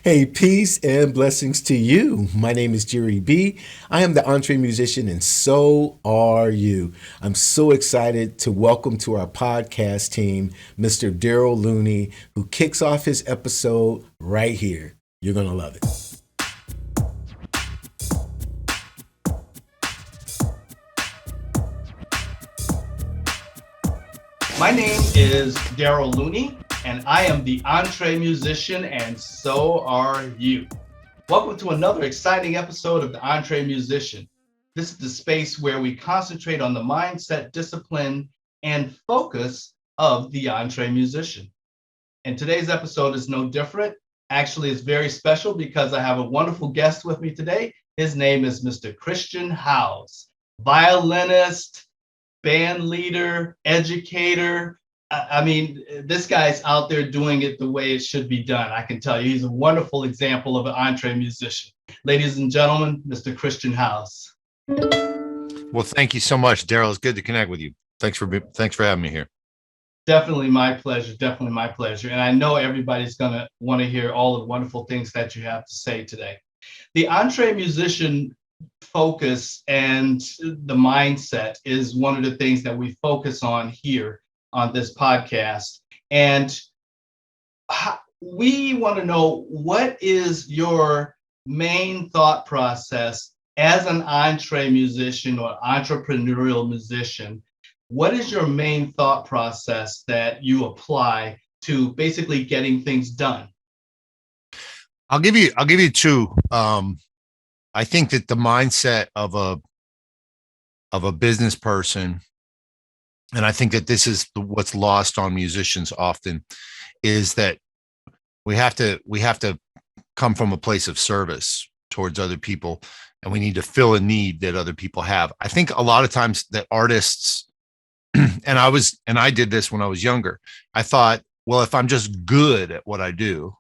Hey, peace and blessings to you. My name is Jerry B. I am the EntreMusician, and so are you. I'm so excited to welcome to our podcast team Mr. Daryl Looney, who kicks off his episode right here. You're going to love it. My name is Daryl Looney, and I am the EntreMusician, and so are you. Welcome to another exciting episode of the EntreMusician. This is the space where we concentrate on the mindset, discipline, and focus of the EntreMusician. And today's episode is no different. Actually, it's very special because I have a wonderful guest with me today. His name is Mr. Christian Howes, violinist, band leader, educator. I mean, this guy's out there doing it the way it should be done. I can tell you, he's a wonderful example of an EntreMusician. Ladies and gentlemen, Mr. Christian Howes. Well, thank you so much, Daryl. It's good to connect with you. Thanks for having me here. Definitely my pleasure. Definitely my pleasure. And I know everybody's going to want to hear all the wonderful things that you have to say today. The EntreMusician focus and the mindset is one of the things that we focus on here on this podcast. And we want to know, what is your main thought process as an EntreMusician or entrepreneurial musician? What is your main thought process that you apply to basically getting things done? I'll give you two. I think that the mindset of a business person, and I think that this is what's lost on musicians often, is that we have to come from a place of service towards other people, and we need to fill a need that other people have. I think a lot of times that artists, and I did this when I was younger. I thought, well, if I'm just good at what I do,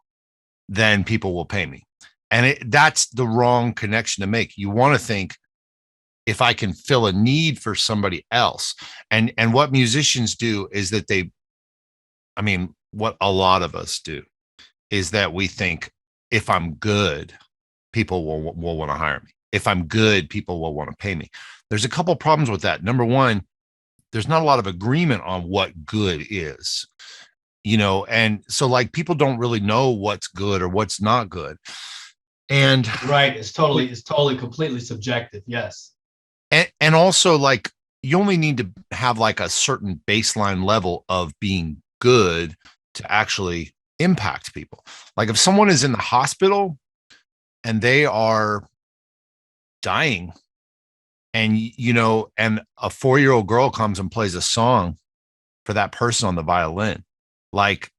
then people will pay me. And that's the wrong connection to make. You want to think, if I can fill a need for somebody else. And what musicians do is that what a lot of us do is that we think, if I'm good, people will want to hire me. If I'm good, people will want to pay me. There's a couple problems with that. Number one, there's not a lot of agreement on what good is, and so like people don't really know what's good or what's not good. And right, it's totally completely subjective. Yes. And also, like, you only need to have like a certain baseline level of being good to actually impact people. Like if someone is in the hospital and they are dying, and and a 4-year-old girl comes and plays a song for that person on the violin, like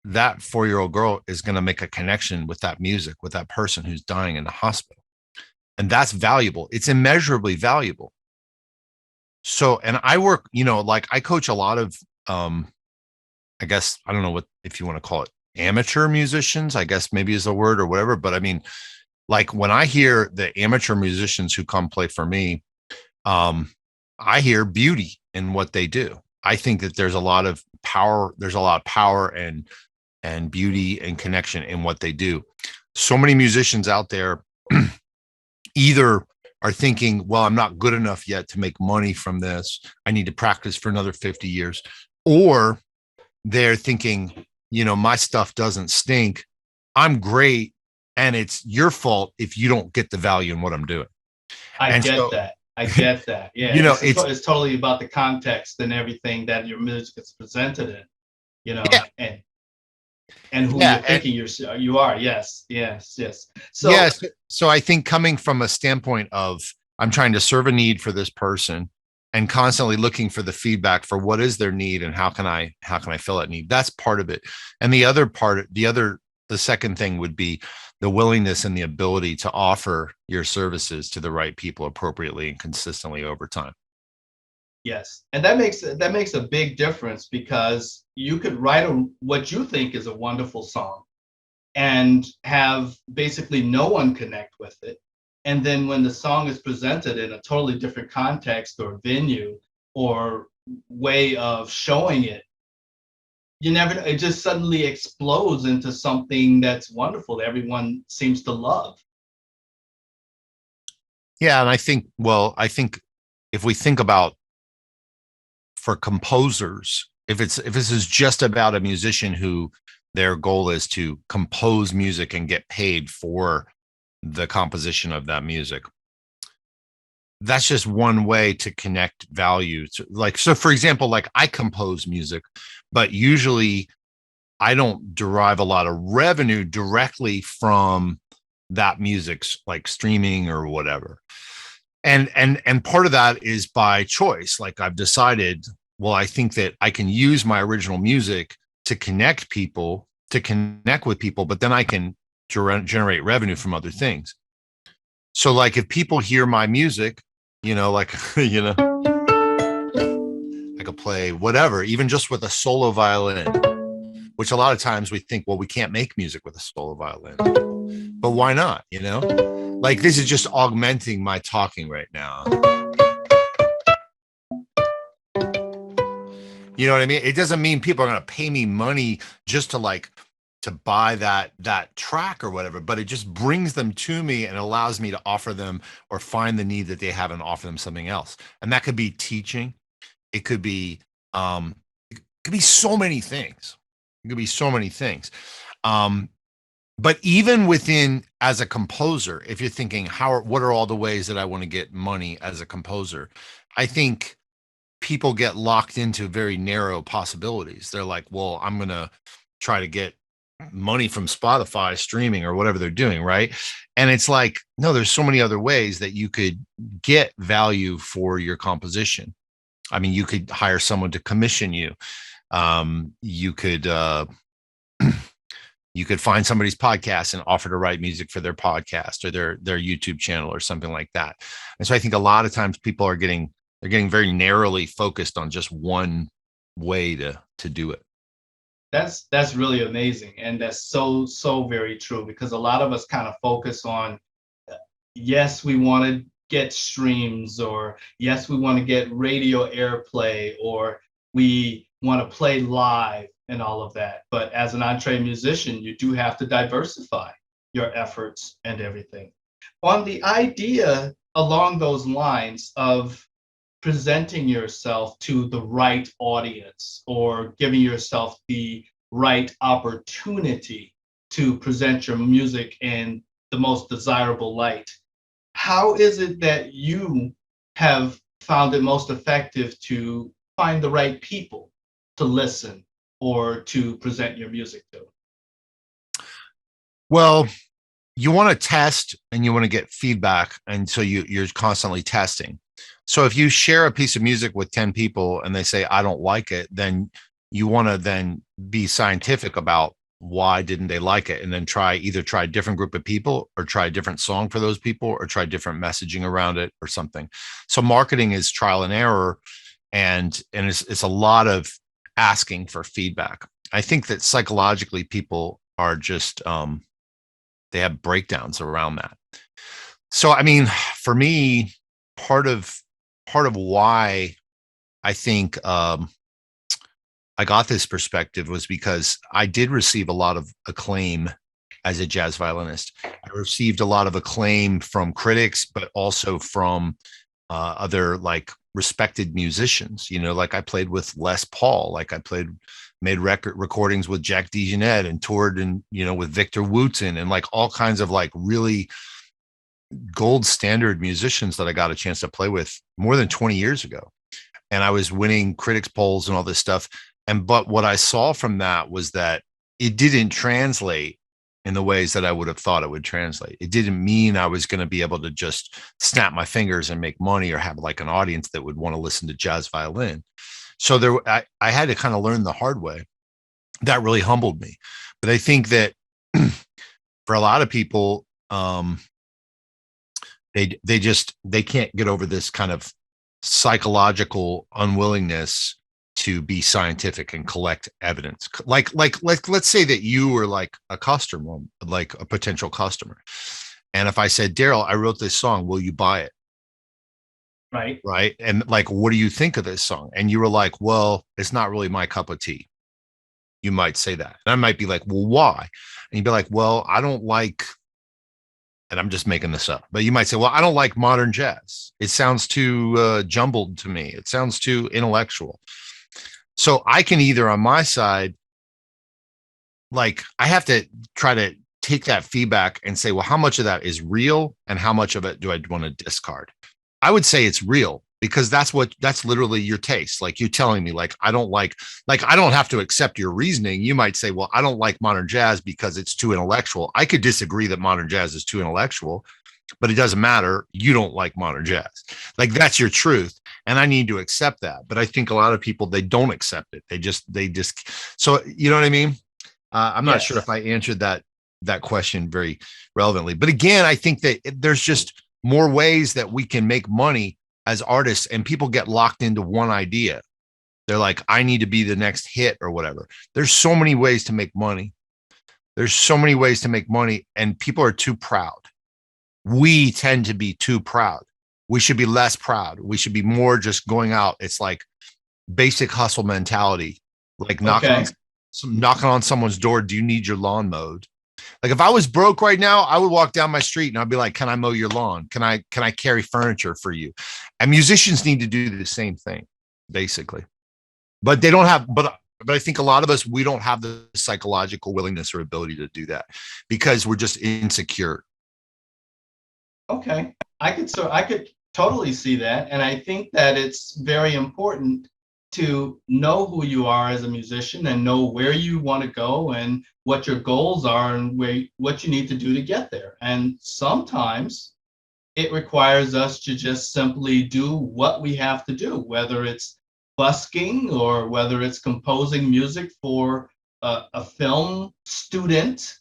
that 4-year-old girl is going to make a connection with that music, with that person who's dying in the hospital. And that's valuable. It's immeasurably valuable. So, and I work, like I coach a lot of, I guess, I don't know if you want to call it amateur musicians, I guess maybe is a word or whatever. But I mean, like when I hear the amateur musicians who come play for me, I hear beauty in what they do. I think that there's a lot of power. There's a lot of power and beauty and connection in what they do. So many musicians out there either are thinking, well, I'm not good enough yet to make money from this. I need to practice for another 50 years. Or they're thinking, my stuff doesn't stink. I'm great. And it's your fault if you don't get the value in what I'm doing. I get that. Yeah. It's totally about the context and everything that your music is presented in, yeah. and who you're thinking you are. Yes. So I think coming from a standpoint of, I'm trying to serve a need for this person and constantly looking for the feedback for what is their need and how can I fill that need? That's part of it. And the second thing would be the willingness and the ability to offer your services to the right people appropriately and consistently over time. Yes. And that makes a big difference, because you could write what you think is a wonderful song and have basically no one connect with it. And then when the song is presented in a totally different context or venue or way of showing it, you never know, it just suddenly explodes into something that's wonderful that everyone seems to love. Yeah, and I think if we think about for composers, if this is just about a musician who their goal is to compose music and get paid for the composition of that music, that's just one way to connect value. So for example, like I compose music, but usually I don't derive a lot of revenue directly from that music's like streaming or whatever. And part of that is by choice. Like I've decided, well, I think that I can use my original music to connect with people, but then I can generate revenue from other things. So like if people hear my music, like, I could play whatever, even just with a solo violin, which a lot of times we think, well, we can't make music with a solo violin, but why not? Like this is just augmenting my talking right now. You know what I mean? It doesn't mean people are going to pay me money just to buy that track or whatever, but it just brings them to me and allows me to offer them or find the need that they have and offer them something else. And that could be teaching. It could be so many things. It could be so many things. But even within, as a composer, if you're thinking, what are all the ways that I want to get money as a composer? I think people get locked into very narrow possibilities. They're like, well, I'm going to try to get money from Spotify streaming or whatever they're doing, right? And it's like, no, there's so many other ways that you could get value for your composition. I mean, you could hire someone to commission you. You could find somebody's podcast and offer to write music for their podcast or their YouTube channel or something like that. And so I think a lot of times people are getting very narrowly focused on just one way to do it. That's really amazing. And that's so very true, because a lot of us kind of focus on, yes, we want to get streams, or yes, we want to get radio airplay, or we want to play live and all of that. But as an entree musician, you do have to diversify your efforts and everything. On the idea along those lines of presenting yourself to the right audience, or giving yourself the right opportunity to present your music in the most desirable light, how is it that you have found it most effective to find the right people to listen or to present your music to? Well, you want to test and you want to get feedback, and so you're constantly testing. So if you share a piece of music with 10 people and they say, I don't like it, then you want to then be scientific about why didn't they like it, and then either try a different group of people, or try a different song for those people, or try different messaging around it or something. So marketing is trial and error, and it's a lot of asking for feedback. I think that psychologically people are just they have breakdowns around that. So I mean, for me, part of why I think I got this perspective was because I did receive a lot of acclaim as a jazz violinist. I received a lot of acclaim from critics, but also from other like respected musicians. Like I played with Les Paul, like I made recordings with Jack DiJohnette and toured with Victor Wooten, and like all kinds of like really gold standard musicians that I got a chance to play with more than 20 years ago. And I was winning critics polls and all this stuff. But what I saw from that was that it didn't translate in the ways that I would have thought it would translate. It didn't mean I was going to be able to just snap my fingers and make money, or have like an audience that would want to listen to jazz violin. So I had to kind of learn the hard way. That really humbled me. But I think that for a lot of people, they can't get over this kind of psychological unwillingness to be scientific and collect evidence. Like let's say that you were like a customer, like a potential customer. And if I said, Daryl, I wrote this song, will you buy it? Right. And like, what do you think of this song? And you were like, well, it's not really my cup of tea. You might say that. And I might be like, well, why? And you'd be like, well, I don't like, and I'm just making this up, but you might say, well, I don't like modern jazz. It sounds too jumbled to me. It sounds too intellectual. So I can either on my side, like I have to try to take that feedback and say, well, how much of that is real and how much of it do I want to discard? I would say it's real because that's literally your taste. Like you telling me like, I don't have to accept your reasoning. You might say, well, I don't like modern jazz because it's too intellectual. I could disagree that modern jazz is too intellectual, but it doesn't matter. You don't like modern jazz. Like that's your truth. And I need to accept that. But I think a lot of people, they don't accept it. They just, so you know what I mean? I'm not sure if I answered that question very relevantly, but again, I think that there's just more ways that we can make money as artists, and people get locked into one idea. They're like, I need to be the next hit or whatever. There's so many ways to make money. And people are too proud. We tend to be too proud. We should be less proud. We should be more just going out. It's like basic hustle mentality, like knocking on someone's door. Do you need your lawn mowed? Like if I was broke right now, I would walk down my street and I'd be like, can I mow your lawn? Can I carry furniture for you? And musicians need to do the same thing, basically. But they don't have, but I think a lot of us, we don't have the psychological willingness or ability to do that because we're just insecure. Okay. I could totally see that. And I think that it's very important to know who you are as a musician and know where you want to go and what your goals are and what you need to do to get there. And sometimes it requires us to just simply do what we have to do, whether it's busking or whether it's composing music for a film student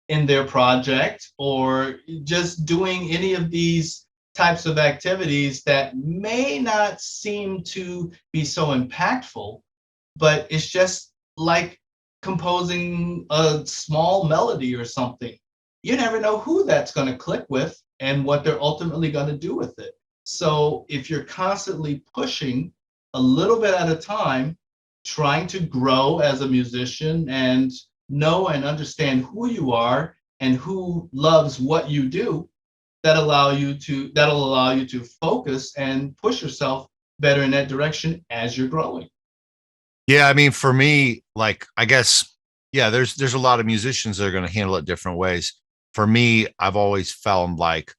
in their project, or just doing any of these types of activities that may not seem to be so impactful, but it's just like composing a small melody or something. You never know who that's going to click with and what they're ultimately going to do with it. So if you're constantly pushing a little bit at a time, trying to grow as a musician and know and understand who you are and who loves what you do, that'll allow you to focus and push yourself better in that direction as you're growing. Yeah, I mean, for me, like, I guess, yeah, there's a lot of musicians that are going to handle it different ways. For me, I've always found like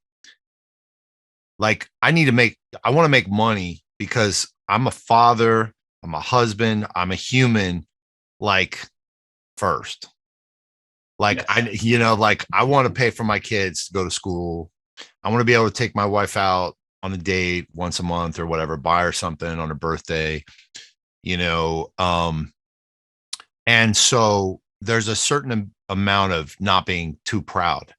I want to make money because I'm a father, I'm a husband, I'm a human, like first. Like, yes. I want to pay for my kids to go to school. I want to be able to take my wife out on a date once a month or whatever, buy her something on her birthday, and so there's a certain amount of not being too proud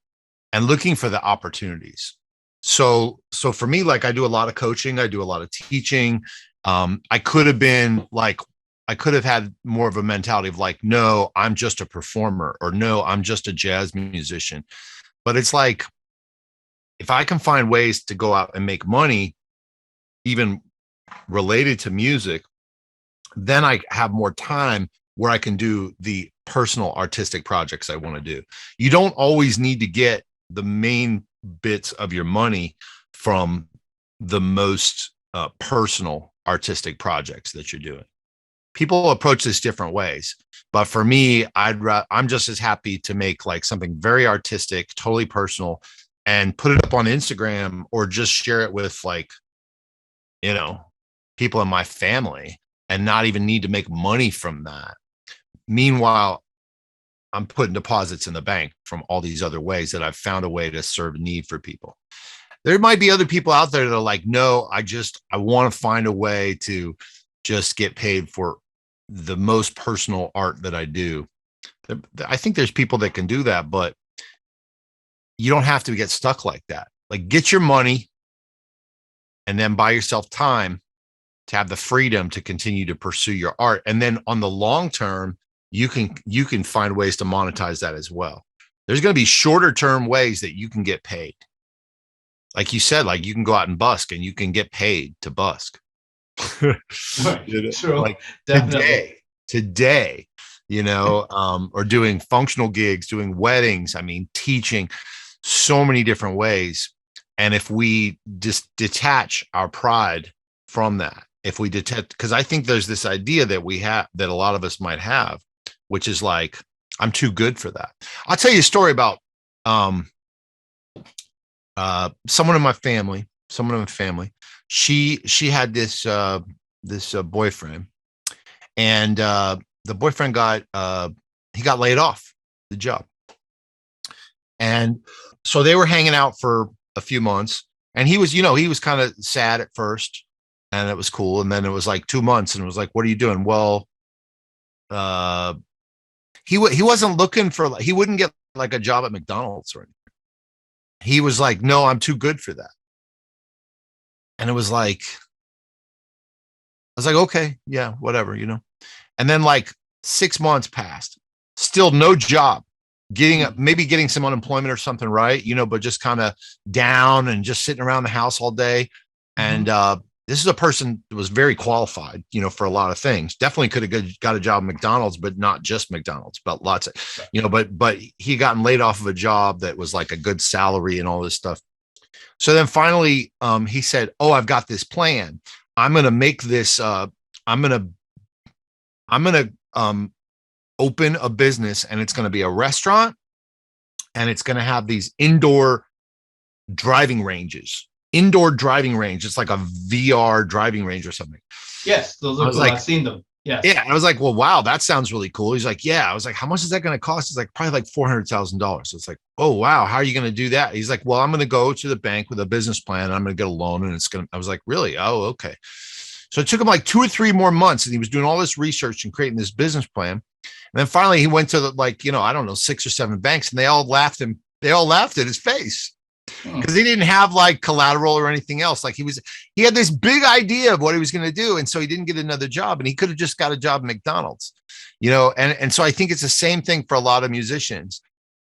and looking for the opportunities. So for me, like I do a lot of coaching, I do a lot of teaching. I could have had more of a mentality of like, no, I'm just a performer, or no, I'm just a jazz musician. But it's like, if I can find ways to go out and make money, even related to music, then I have more time where I can do the personal artistic projects I want to do. You don't always need to get the main bits of your money from the most personal artistic projects that you're doing. People approach this different ways, but for me, I'm just as happy to make like something very artistic, totally personal, and put it up on Instagram or just share it with like, people in my family and not even need to make money from that. Meanwhile, I'm putting deposits in the bank from all these other ways that I've found a way to serve a need for people. There might be other people out there that are like, no, I want to find a way to just get paid for the most personal art that I do. I think there's people that can do that, but you don't have to get stuck like that. Like, get your money and then buy yourself time to have the freedom to continue to pursue your art. And then on the long term, you can find ways to monetize that as well. There's going to be shorter term ways that you can get paid. Like you said, like you can go out and busk and you can get paid to busk. Right. True. Like definitely. today, or doing functional gigs, doing weddings. I mean, teaching so many different ways. And if we just detach our pride from that, if we detach, because I think there's this idea that we have, that a lot of us might have, which is like, I'm too good for that. I'll tell you a story about someone in my family. She had this boyfriend, and the boyfriend got laid off the job, and so they were hanging out for a few months, and he was kind of sad at first, and it was cool, and then it was like 2 months, and it was like, what are you doing? Well, he wasn't looking for, he wouldn't get like a job at McDonald's or anything. He was like, no, I'm too good for that. And it was like, I was like, okay, yeah, whatever, And then like 6 months passed, still no job, maybe getting some unemployment or something, right? But just kind of down and just sitting around the house all day. And this is a person that was very qualified, for a lot of things. Definitely could have got a job at McDonald's, but not just McDonald's, but lots of, but he gotten laid off of a job that was like a good salary and all this stuff. So then finally, he said, oh, I've got this plan. I'm going to make this, I'm going to open a business, and it's going to be a restaurant, and it's going to have these indoor driving ranges. It's like a VR driving range or something. Yes, those are cool. I've seen them. Yes. Yeah. I was like, well, wow, that sounds really cool. He's like, yeah. I was like, how much is that going to cost? It's like probably like $400,000. So it's like, oh, wow. How are you going to do that? He's like, well, I'm going to go to the bank with a business plan, and I'm going to get a loan, and I was like, really? Oh, okay. So it took him like 2 or 3 more months, and he was doing all this research and creating this business plan. And then finally he went to I don't know, 6 or 7 banks, and they all laughed at his face. Because he didn't have like collateral or anything else. Like he had this big idea of what he was going to do. And so he didn't get another job, and he could have just got a job at McDonald's, and so I think it's the same thing for a lot of musicians.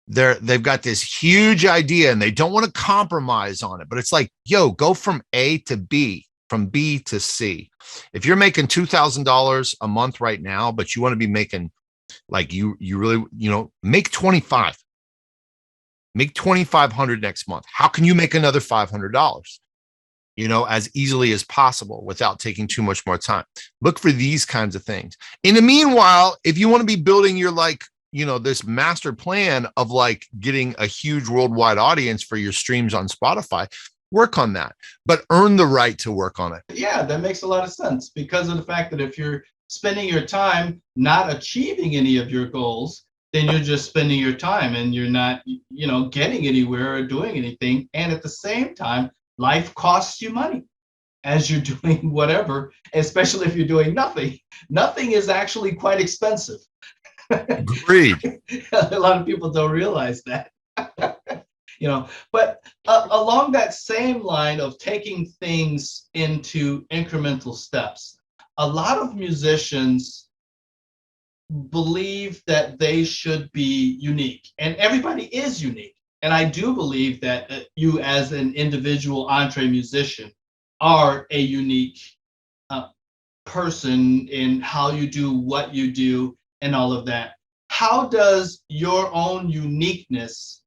They've got this huge idea, and they don't want to compromise on it, but it's like, yo, go from A to B, from B to C. If you're making $2,000 a month right now, but you want to be making like, you really, make 25. Make $2,500 next month. How can you make another $500, as easily as possible without taking too much more time? Look for these kinds of things. In the meanwhile, if you want to be building your this master plan of like getting a huge worldwide audience for your streams on Spotify, work on that, but earn the right to work on it. Yeah, that makes a lot of sense, because of the fact that if you're spending your time not achieving any of your goals, then you're just spending your time and you're not, getting anywhere or doing anything. And at the same time, life costs you money as you're doing whatever, especially if you're doing nothing. Nothing is actually quite expensive. Agreed. A lot of people don't realize that. But along that same line of taking things into incremental steps, a lot of musicians believe that they should be unique, and everybody is unique. And I do believe that you, as an individual entre musician, are a unique person in how you do what you do and all of that. How does your own uniqueness,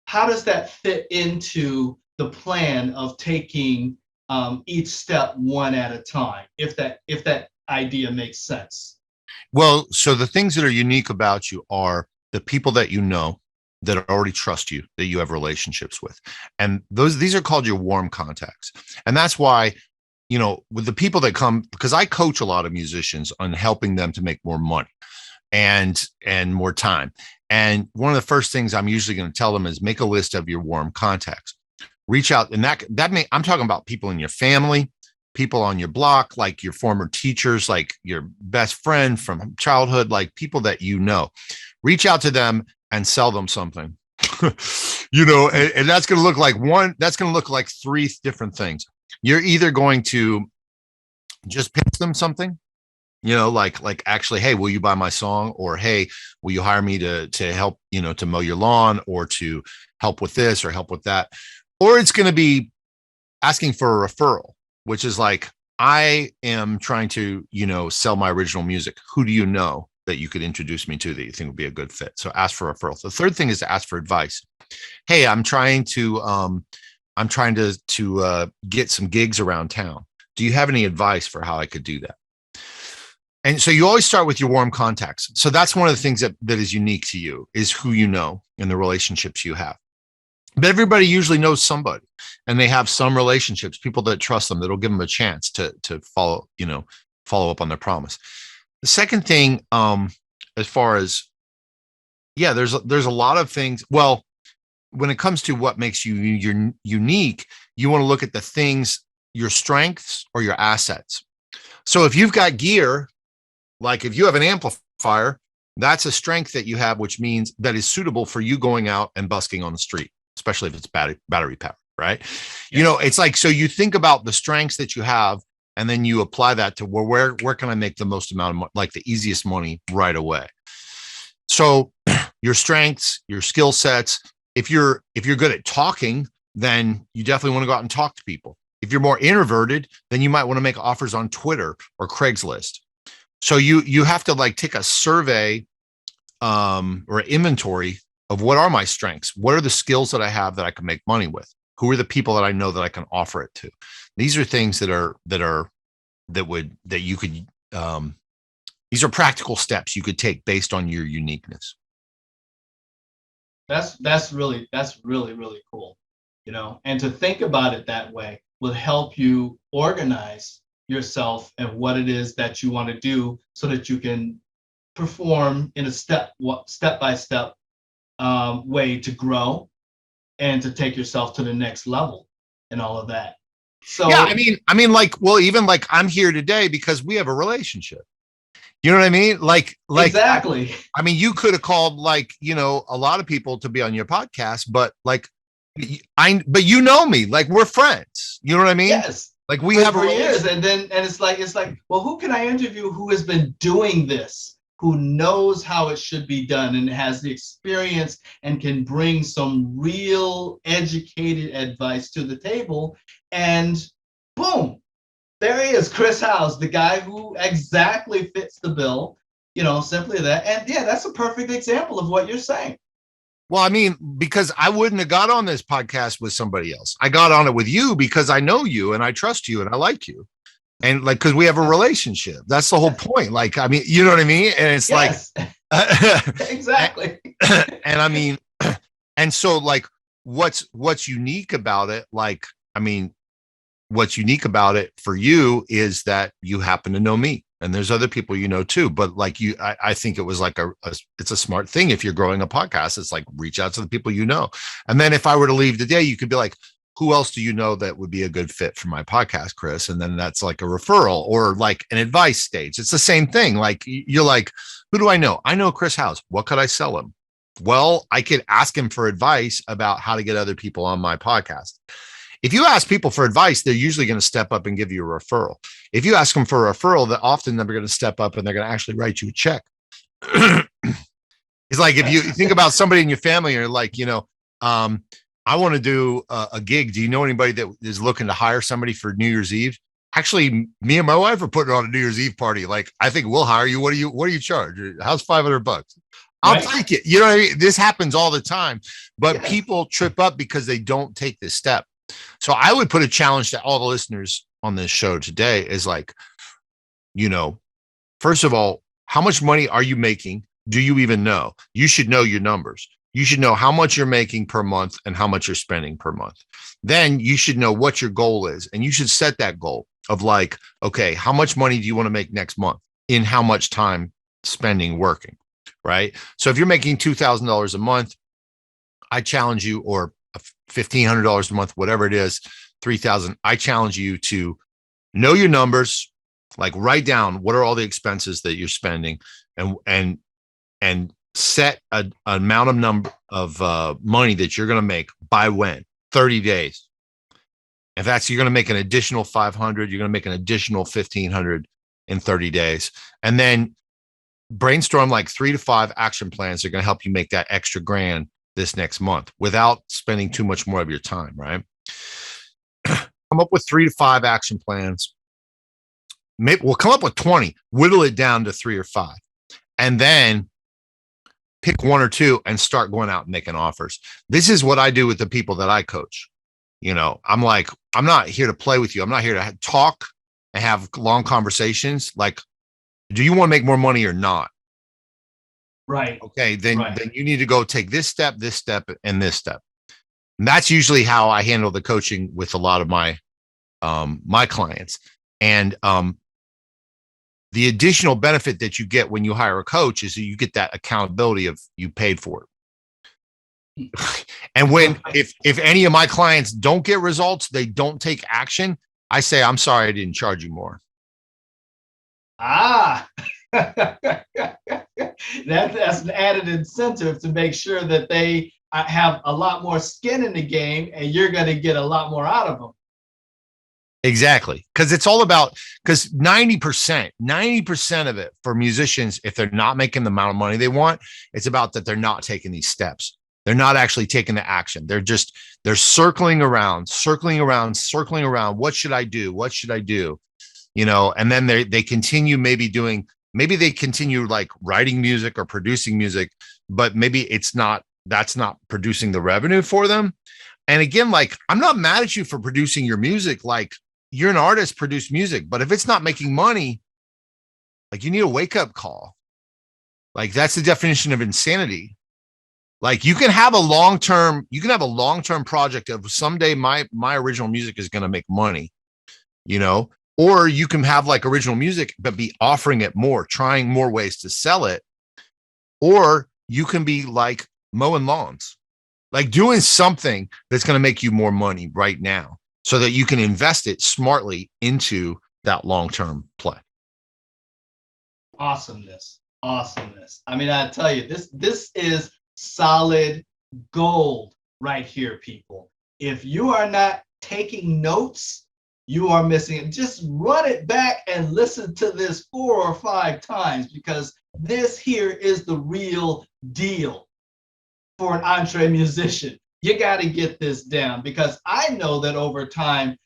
how does that fit into the plan of taking each step one at a time, if that idea makes sense? Well, so the things that are unique about you are the people that that already trust you, that you have relationships with. And these are called your warm contacts. And that's why, with the people that come, because I coach a lot of musicians on helping them to make more money and more time. And one of the first things I'm usually going to tell them is make a list of your warm contacts. Reach out, and I'm talking about people in your family, people on your block, like your former teachers, like your best friend from childhood, like people that reach out to them and sell them something, and that's going to look like 3 different things. You're either going to just pitch them something, like actually, hey, will you buy my song? Or, hey, will you hire me to help, to mow your lawn, or to help with this or help with that? Or it's going to be asking for a referral, which is like, I am trying to, sell my original music. Who do you know? that you could introduce me to that you think would be a good fit. So ask for referrals. The third thing is to ask for advice. Hey, I'm trying to get some gigs around town. Do you have any advice for how I could do that? And so you always start with your warm contacts. So that's one of the things that is unique to you, is who you know and the relationships you have. But everybody usually knows somebody, and they have some relationships, people that trust them, that'll give them a chance to follow up on their promise. The second thing, as far as, there's a lot of things. Well, when it comes to what makes you unique, you want to look at the things, your strengths or your assets. So if you've got gear, like if you have an amplifier, that's a strength that you have, which means that is suitable for you going out and busking on the street, especially if it's battery powered, right? Yes. It's like, so you think about the strengths that you have, and then you apply that to where can I make the most amount of money, like the easiest money right away. So your strengths, your skill sets. If you're good at talking, then you definitely want to go out and talk to people. If you're more introverted, then you might want to make offers on Twitter or Craigslist. So you have to like take a survey or inventory of what are my strengths? What are the skills that I have that I can make money with? Who are the people that I know that I can offer it to? These are things that you could these are practical steps you could take based on your uniqueness. That's really cool. And to think about it that way will help you organize yourself and what it is that you want to do, so that you can perform in a step-by-step way to grow and to take yourself to the next level and all of that. So yeah, I mean, like, well, even like I'm here today because we have a relationship. You know what I mean? Like exactly. I mean, you could have called like, a lot of people to be on your podcast, but like but you know me, like we're friends. You know what I mean? Yes. Like we have for years, and it's like, well, who can I interview who has been doing this, who knows how it should be done and has the experience and can bring some real educated advice to the table. And boom, there he is, Chris House, the guy who exactly fits the bill, simply that. And yeah, that's a perfect example of what you're saying. Well, I mean, because I wouldn't have got on this podcast with somebody else. I got on it with you because I know you and I trust you and I like you. And like, because we have a relationship. That's the whole point. Like, I mean, you know what I mean? And it's yes. Like exactly. And I mean, and so like what's unique about it? Like, I mean, what's unique about it for you is that you happen to know me. And there's other people too, but like I think it was like it's a smart thing. If you're growing a podcast, it's like reach out to the people you know. And then if I were to leave today, you could be like, who else do you know that would be a good fit for my podcast, Chris? And then that's like a referral or like an advice stage. It's the same thing. Like you're like, who do I know? I know Chris House. What could I sell him? Well, I could ask him for advice about how to get other people on my podcast. If you ask people for advice, they're usually going to step up and give you a referral. If you ask them for a referral, that often they're going to step up and they're going to actually write you a check. It's like if you think about somebody in your family and you're like, I want to do a gig. Do you know anybody that is looking to hire somebody for New Year's Eve? Actually, me and my wife are putting on a New Year's Eve party. Like, I think we'll hire you. What do you charge? How's $500? I'll take it. You know what I mean? This happens all the time, but people trip up because they don't take this step. So I would put a challenge to all the listeners on this show today is like, first of all, how much money are you making? Do you even know? You should know your numbers. You should know how much you're making per month and how much you're spending per month. Then you should know what your goal is. And you should set that goal of like, okay, how much money do you want to make next month in how much time spending working, right? So if you're making $2,000 a month, I challenge you, or $1,500 a month, whatever it is, $3,000. I challenge you to know your numbers, like write down what are all the expenses that you're spending, and set an amount of money that you're going to make by when 30 days. If that's you're going to make an additional 500, you're going to make an additional 1,500 in 30 days, and then brainstorm like 3 to 5 action plans that are going to help you make that extra grand this next month without spending too much more of your time, right? Come up with 3 to 5 action plans. Maybe we'll come up with 20, whittle it down to 3 or 5. and then pick one or two and start going out and making offers. This is what I do with the people that I coach. I'm like, I'm not here to play with you. I'm not here to talk and have long conversations. Like, do you want to make more money or not? Right. Okay. Then you need to go take this step, and this step. And that's usually how I handle the coaching with a lot of my clients. And the additional benefit that you get when you hire a coach is that you get that accountability of you paid for it. And if any of my clients don't get results, they don't take action, I say, I'm sorry, I didn't charge you more. That's an added incentive to make sure that they have a lot more skin in the game, and you're going to get a lot more out of them. Exactly. Because it's all about, because 90% of it for musicians, if they're not making the amount of money they want, it's about that they're not taking these steps. They're not actually taking the action. They're circling around. What should I do? What should I do? And then they continue maybe they continue like writing music or producing music, but maybe that's not producing the revenue for them. And again, like, I'm not mad at you for producing your music. Like, you're an artist, produce music, but if it's not making money, like, you need a wake up call. Like, that's the definition of insanity. Like, you can have a long-term project of someday my original music is going to make money, or you can have like original music, but be offering it more, trying more ways to sell it. Or you can be like mowing lawns, like doing something that's going to make you more money right now so that you can invest it smartly into that long-term play. Awesomeness. I mean, I tell you, this is solid gold right here, people. If you are not taking notes, you are missing it. Just run it back and listen to this 4 or 5 times, because this here is the real deal for an entre musician. You got to get this down, because I know that over time,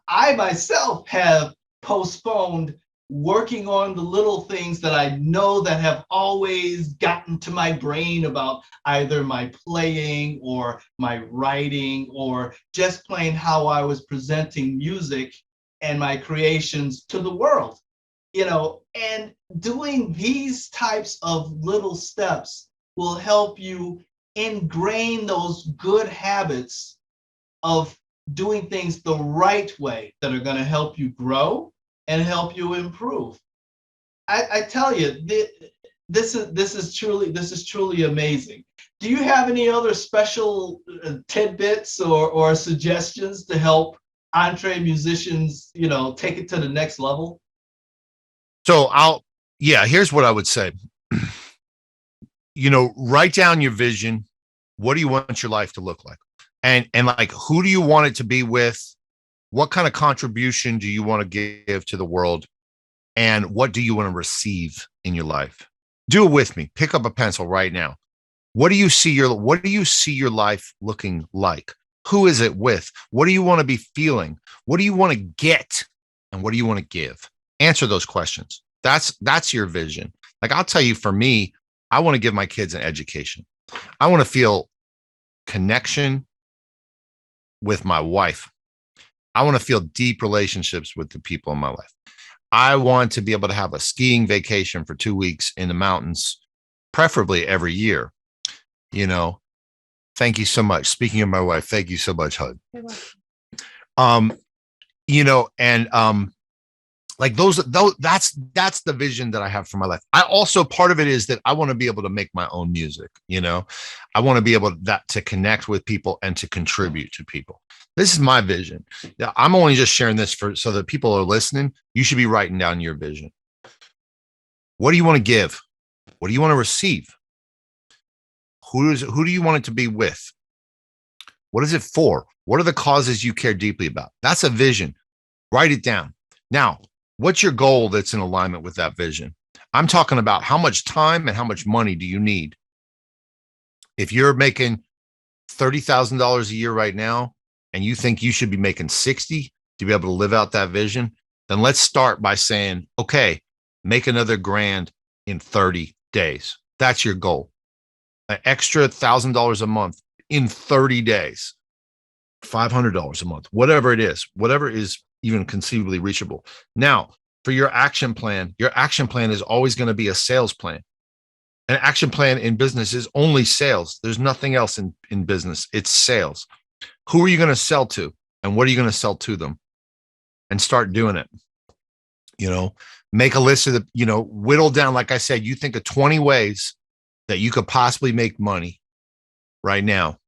I myself have postponed working on the little things that I know that have always gotten to my brain about either my playing or my writing or just plain how I was presenting music and my creations to the world, and doing these types of little steps will help you ingrain those good habits of doing things the right way that are going to help you grow and help you improve. I tell you, this is truly amazing. Do you have any other special tidbits or suggestions to help entre musicians, take it to the next level? So here's what I would say. Write down your vision. What do you want your life to look like? And like, who do you want it to be with? What kind of contribution do you want to give to the world? And what do you want to receive in your life? Do it with me. Pick up a pencil right now. What do you see your life looking like? Who is it with? What do you want to be feeling? What do you want to get? And what do you want to give? Answer those questions. That's your vision. Like, I'll tell you, for me, I want to give my kids an education. I want to feel connection with my wife. I want to feel deep relationships with the people in my life. I want to be able to have a skiing vacation for 2 weeks in the mountains, preferably every year. Thank you so much. Speaking of my wife, thank you so much, Hud. Like those, that's the vision that I have for my life. I also, part of it is that I want to be able to make my own music. I want to be able to connect with people and to contribute to people. This is my vision. I'm only just sharing this so that people are listening. You should be writing down your vision. What do you want to give? What do you want to receive? Who do you want it to be with? What is it for? What are the causes you care deeply about? That's a vision. Write it down. Now, what's your goal that's in alignment with that vision? I'm talking about how much time and how much money do you need? If you're making $30,000 a year right now, and you think you should be making 60 to be able to live out that vision, then let's start by saying, okay, make another grand in 30 days. That's your goal. An extra $1,000 a month in 30 days, $500 a month, whatever it is, whatever is even conceivably reachable. Now, for your action plan is always going to be a sales plan. An action plan in business is only sales. There's nothing else in business. It's sales. Who are you going to sell to? And what are you going to sell to them? And start doing it. Make a list of whittle down. Like I said, you think of 20 ways that you could possibly make money right now,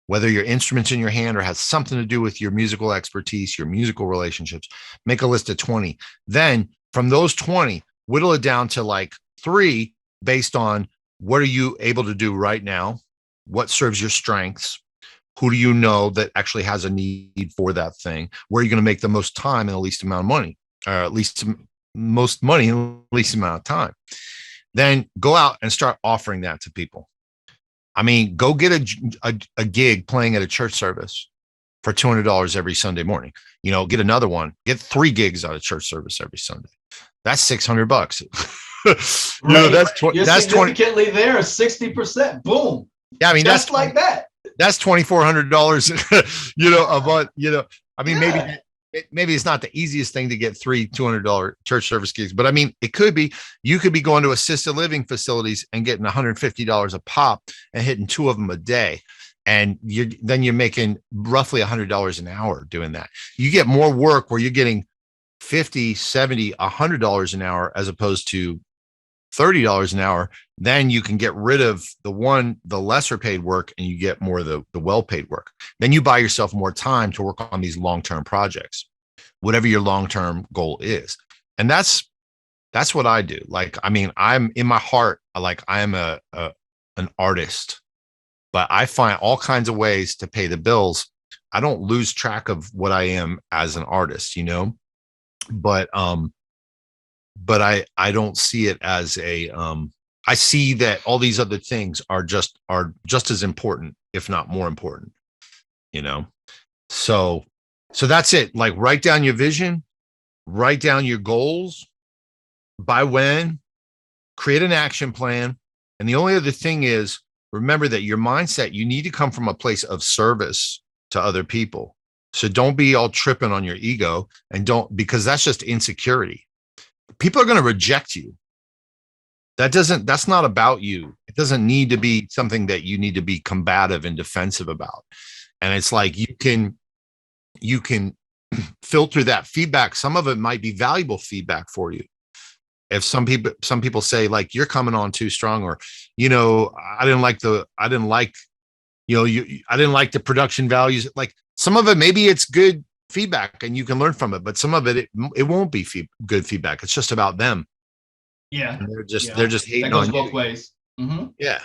whether your instrument's in your hand or has something to do with your musical expertise, your musical relationships. Make a list of 20. Then from those 20, whittle it down to like 3 based on what are you able to do right now? What serves your strengths? Who do you know that actually has a need for that thing? Where are you going to make the most time in the least amount of money, or at least most money in the least amount of time? Then go out and start offering that to people. I mean, go get a gig playing at a church service for $200 every Sunday morning. Get another one. Get 3 gigs at a church service every Sunday. That's $600. Right. That's significantly 20 there, 60%. Boom. Yeah, I mean, just like that. That's $2,400, a month. I mean, maybe it's not the easiest thing to get 3 $200 church service gigs, but I mean, it could be. You could be going to assisted living facilities and getting $150 a pop and hitting 2 of them a day. And you're making roughly $100 an hour doing that. You get more work where you're getting $50, $70, $100 an hour as opposed to $30 an hour. Then you can get rid of the lesser paid work and you get more of the well-paid work. Then you buy yourself more time to work on these long-term projects, whatever your long-term goal is. And that's what I do. Like, I mean, I'm in my heart, like I am an artist, but I find all kinds of ways to pay the bills. I don't lose track of what I am as an artist, but I don't see it as I see that all these other things are just as important, if not more important, so that's it. Like, write down your vision, write down your goals, by when, create an action plan. And the only other thing is, remember that your mindset, you need to come from a place of service to other people. So don't be all tripping on your ego, because that's just insecurity. People are going to reject you. That's not about you. It doesn't need to be something that you need to be combative and defensive about. And it's like, you can filter that feedback. Some of it might be valuable feedback for you. If some people say, like, you're coming on too strong, or, I didn't like the production values. Like, some of it, maybe it's good feedback and you can learn from it, but some of it won't be good feedback. It's just about them. Yeah. And they're just hating on you. Both ways. Mm-hmm. Yeah.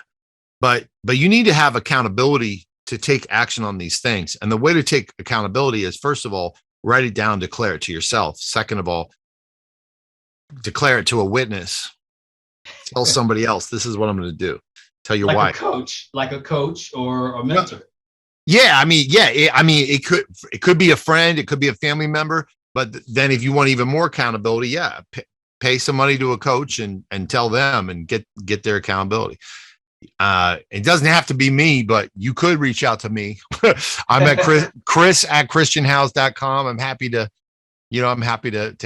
But you need to have accountability to take action on these things. And the way to take accountability is, first of all, write it down, declare it to yourself. Second of all, declare it to a witness. Tell somebody else, this is what I'm going to do. Tell your wife. Like a coach or a mentor. Yeah, I mean, it could be a friend, it could be a family member, but then if you want even more accountability, pay some money to a coach and tell them and get their accountability. It doesn't have to be me, but you could reach out to me. I'm at chris@christianhouse.com. I'm happy to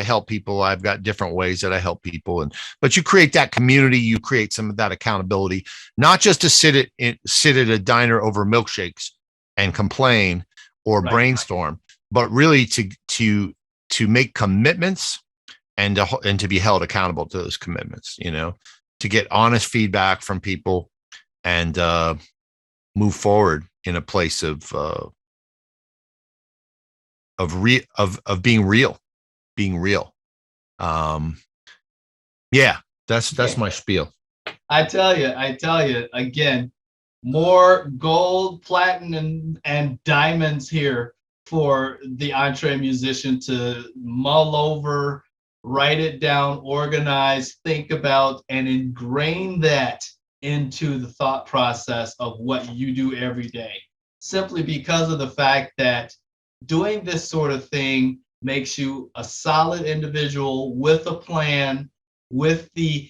help people. I've got different ways that I help people, but you create that community, you create some of that accountability, not just to sit at a diner over milkshakes and complain or brainstorm, but really to make commitments and to be held accountable to those commitments, to get honest feedback from people and move forward in a place of being real. That's my spiel. I tell you again, more gold, platinum, and diamonds here for the EntreMusician to mull over, write it down, organize, think about, and ingrain that into the thought process of what you do every day. Simply because of the fact that doing this sort of thing makes you a solid individual with a plan, with the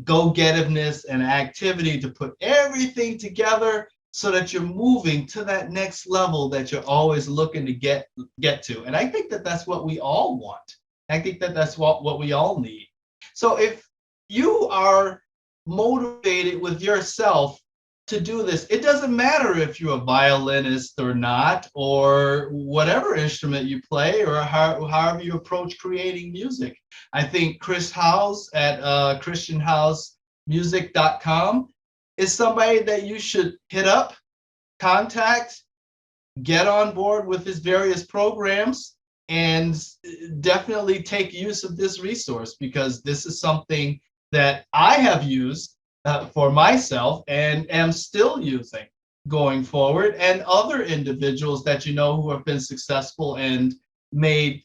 go-getiveness and activity to put everything together so that you're moving to that next level that you're always looking to get to. And I think that that's what we all want. I think that that's what we all need. So if you are motivated with yourself to do this, it doesn't matter if you're a violinist or not, or whatever instrument you play, or however you approach creating music. I think Chris Howes at christianhousemusic.com is somebody that you should hit up, contact, get on board with his various programs, and definitely take use of this resource, because this is something that I have used for myself and am still using going forward, and other individuals that you know who have been successful and made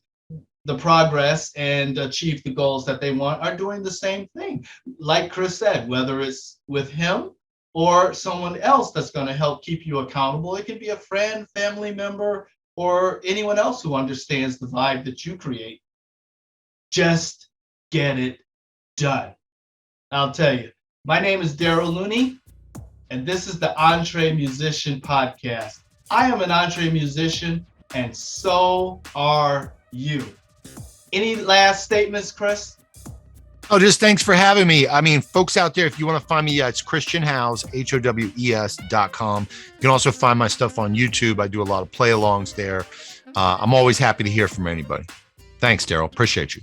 the progress and achieved the goals that they want are doing the same thing. Like Chris said, whether it's with him or someone else that's going to help keep you accountable. It could be a friend, family member, or anyone else who understands the vibe that you create. Just get it done. I'll tell you. My name is Daryl Looney, and this is the EntreMusician Podcast. I am an entre musician, and so are you. Any last statements, Chris? Oh, just thanks for having me. I mean, folks out there, if you want to find me, it's Christian Howes, HOWES.com. You can also find my stuff on YouTube. I do a lot of play-alongs there. I'm always happy to hear from anybody. Thanks, Daryl. Appreciate you.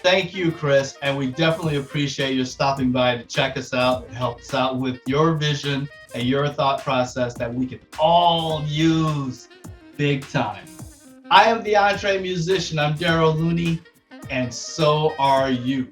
Thank you, Chris. And we definitely appreciate you stopping by to check us out and help us out with your vision and your thought process that we can all use big time. I am the EntreMusician. I'm Daryl Looney, and so are you.